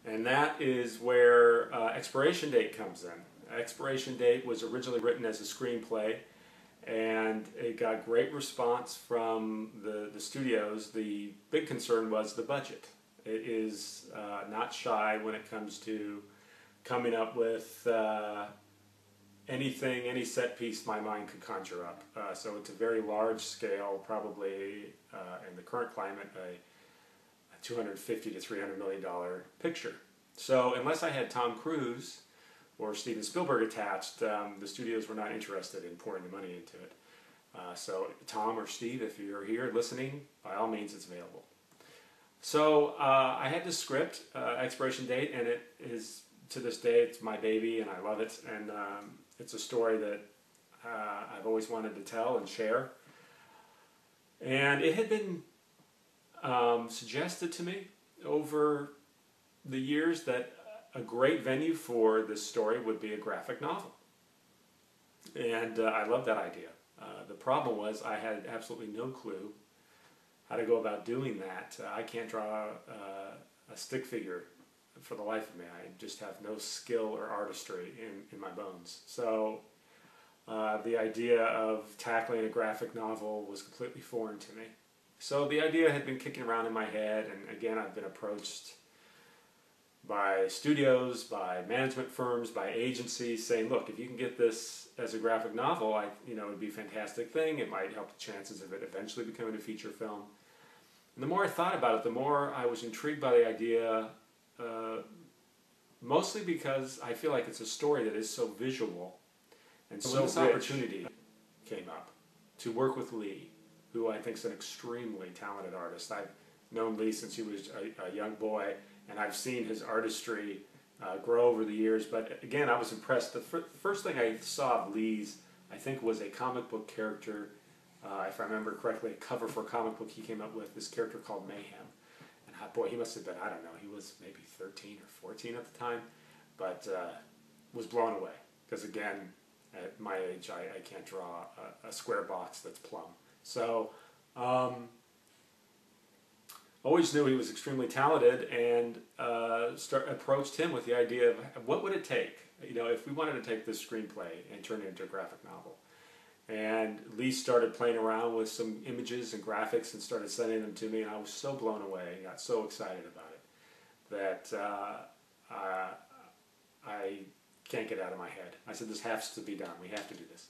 And that is where Expiration Date comes in. Expiration Date was originally written as a screenplay, and it got great response from the studios. The big concern was the budget. It is not shy when it comes to coming up with anything, any set piece my mind could conjure up. So it's a very large scale, probably in the current climate, a $250 to $300 million picture. So unless I had Tom Cruise or Steven Spielberg attached, the studios were not interested in pouring the money into it. So Tom or Steve, if you're here listening, by all means it's available. So I had this script, Expiration Date, and it is, to this day, it's my baby and I love it. And it's a story that I've always wanted to tell and share. And it had been suggested to me over the years that a great venue for this story would be a graphic novel. And I loved that idea. The problem was I had absolutely no clue how to go about doing that. I can't draw a stick figure for the life of me. I just have no skill or artistry in my bones. So the idea of tackling a graphic novel was completely foreign to me. So the idea had been kicking around in my head, and again I've been approached by studios, by management firms, by agencies saying, look, if you can get this as a graphic novel, it would be a fantastic thing. It might help the chances of it eventually becoming a feature film. And the more I thought about it, the more I was intrigued by the idea, mostly because I feel like it's a story that is so visual. And so this opportunity came up to work with Lee, who I think is an extremely talented artist. I've known Lee since he was a young boy, and I've seen his artistry grow over the years. But again, I was impressed. The first thing I saw of Lee's, I think, was a comic book character. If I remember correctly, a cover for a comic book he came up with, this character called Mayhem. And boy, he must have been, I don't know, he was maybe 13 or 14 at the time, but was blown away. Because again, at my age, I can't draw a square box that's plumb. So, always knew he was extremely talented, and approached him with the idea of what would it take, if we wanted to take this screenplay and turn it into a graphic novel. And Lee started playing around with some images and graphics and started sending them to me, and I was so blown away and got so excited about it that I can't get out of my head. I said, this has to be done. We have to do this.